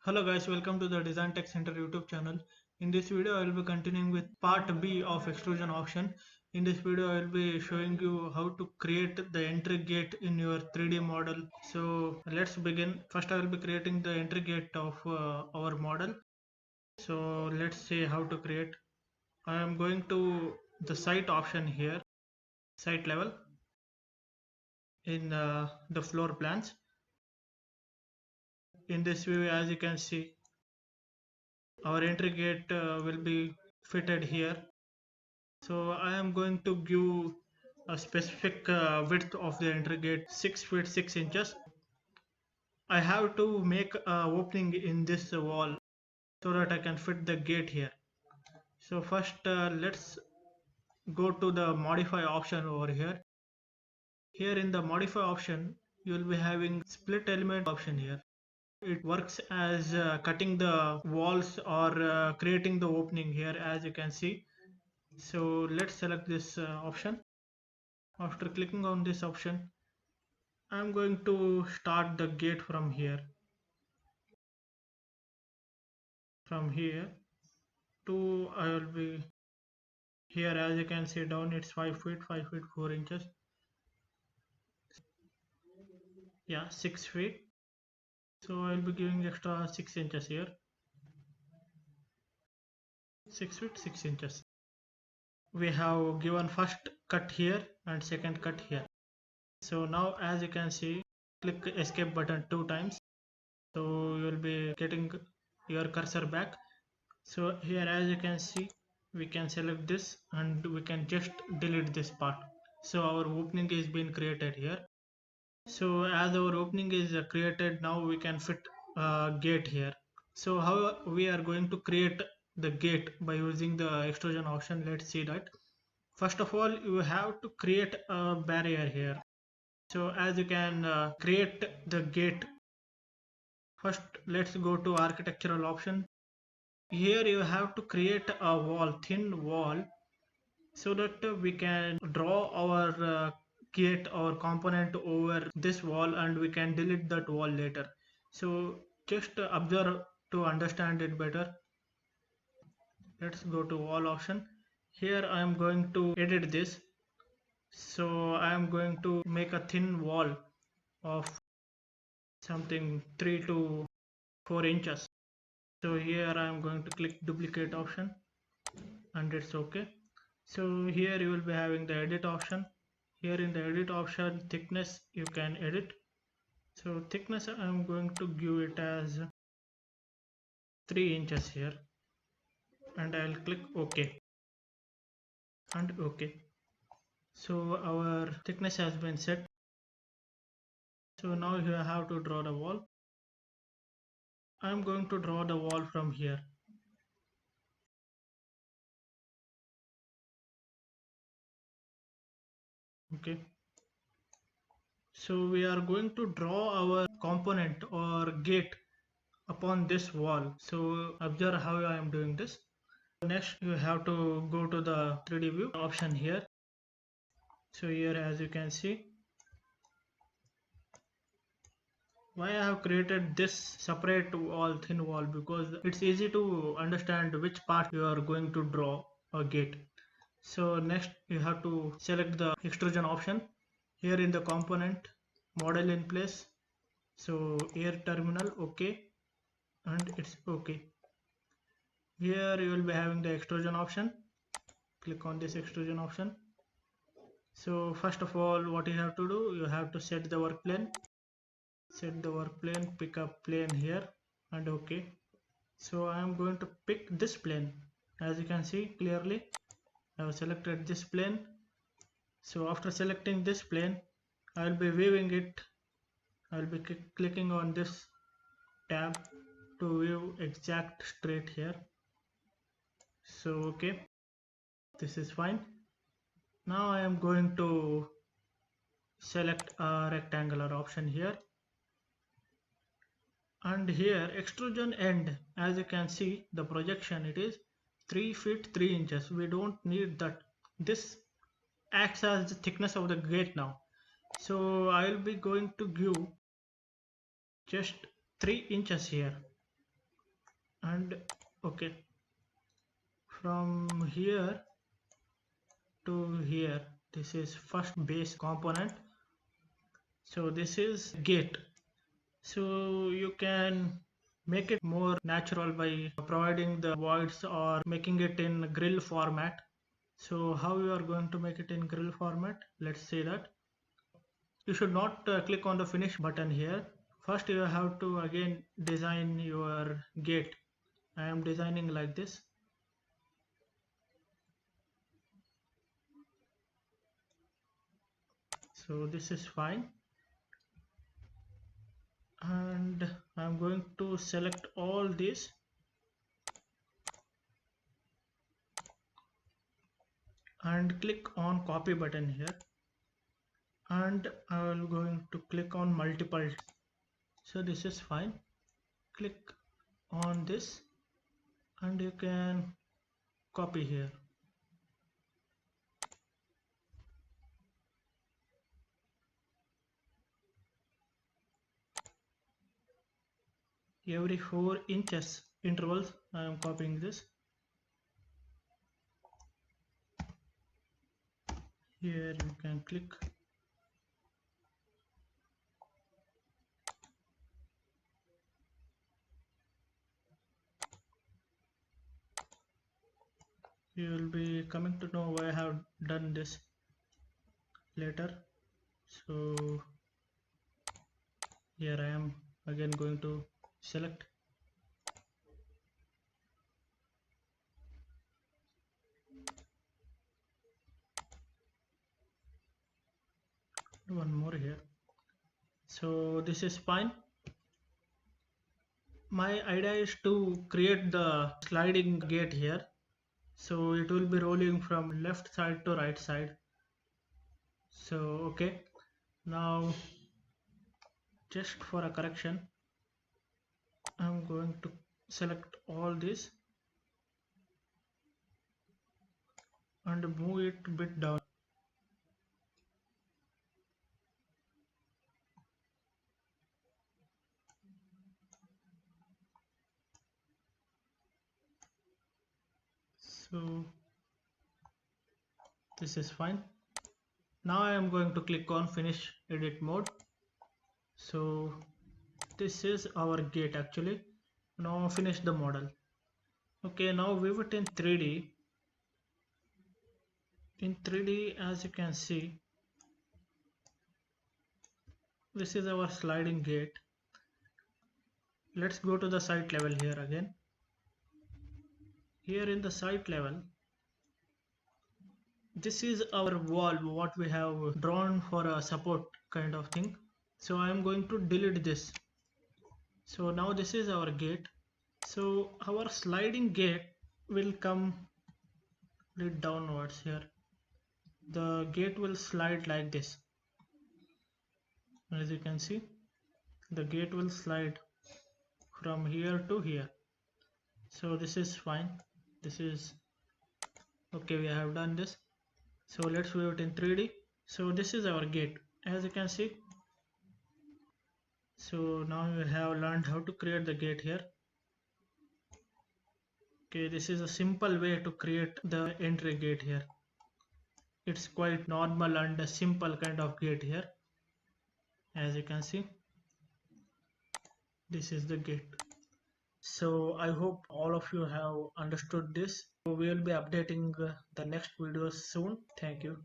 Hello guys, welcome to the Design Tech Center YouTube channel. In this video, I will be continuing with part B of extrusion option. In this video, I will be showing you how to create the entry gate in your 3D model. So let's begin. First, I will be creating the entry gate of our model. So let's see how to create. I am going to the site option here, site level in the floor plans. In this view, as you can see, our entry gate will be fitted here. So I am going to give a specific width of the entry gate 6 feet 6 inches. I have to make a opening in this wall so that I can fit the gate here. So first let's go to the modify option over here. Here in the modify option you will be having split element option here. It works as cutting the walls or creating the opening here, as you can see. So let's select this option. After clicking on this option, I'm going to start the gate from here. From here to I will be here, as you can see down it's 5 feet 4 inches. Yeah, 6 feet. So I'll be giving extra 6 inches here. 6 feet 6 inches. We have given first cut here and second cut here. So now as you can see, click escape button 2 times. So you will be getting your cursor back. So here as you can see, we can select this and we can just delete this part. So our opening is being created here. So as our opening is created, now we can fit a gate here. So how we are going to create the gate by using the extrusion option, let's see that. First of all, you have to create a barrier here. So as you can create the gate, first let's go to architectural option. Here you have to create a wall, thin wall, so that we can draw our gate or component over this wall and we can delete that wall later. So just observe to understand it better. Let's go to wall option. Here I am going to edit this. So I am going to make a thin wall of something 3 to 4 inches. So here I am going to click duplicate option and it's okay. So here you will be having the edit option. Here in the edit option, thickness you can edit. So thickness I am going to give it as 3 inches here and I'll click OK and OK. So our thickness has been set. So now you have to draw the wall. I'm going to draw the wall from here. Okay. So we are going to draw our component or gate upon this wall. So observe how I am doing this. Next you have to go to the 3D view option here. So here as you can see, why I have created this separate wall, thin wall, because it's easy to understand which part you are going to draw a gate. So next you have to select the extrusion option here in the component, model in place. So air terminal, okay, and it's okay. Here you will be having the extrusion option. Click on this extrusion option. So first of all, what you have to do, you have to set the work plane. Set the work plane, pick up plane here and okay. So I am going to pick this plane. As you can see clearly, I have selected this plane. So after selecting this plane, I will be viewing it. I will be clicking on this tab to view exact straight here. So okay, this is fine. Now I am going to select a rectangular option here. And here extrusion end, as you can see the projection, it is 3 feet 3 inches. We don't need that. This acts as the thickness of the gate now. So I will be going to give just 3 inches here. and okay, from here to here, this is first base component. So this is gate. So you can make it more natural by providing the voids or making it in grill format. So how you are going to make it in grill format? Let's say that you should not click on the finish button here. First you have to again design your gate. I am designing like this. So this is fine, and I'm going to select all this and click on copy button here, and I'm going to click on multiple. So this is fine. Click on this and you can copy here. Every 4 inches intervals I am copying this. Here you can click. You will be coming to know why I have done this later. So here I am again going to select. One more here. So this is fine. My idea is to create the sliding gate here. So it will be rolling from left side to right side. So okay, now just for a correction, I'm going to select all this and move it a bit down. So this is fine. Now I am going to click on finish edit mode. So this is our gate actually. Now finish the model. Okay, now view it in 3D. In 3D, as you can see, this is our sliding gate. Let's go to the site level here again. Here in the site level, this is our wall what we have drawn for a support kind of thing. So I am going to delete this. So now this is our gate. So our sliding gate will come downwards here. The gate will slide like this. As you can see, the gate will slide from here to here. So this is fine. This is okay. We have done this. So let's view it in 3D. So this is our gate, as you can see. So now we have learned how to create the gate here. Okay, this is a simple way to create the entry gate here. It's quite normal and a simple kind of gate here. As you can see, this is the gate. So I hope all of you have understood this. So we will be updating the next videos soon. Thank you.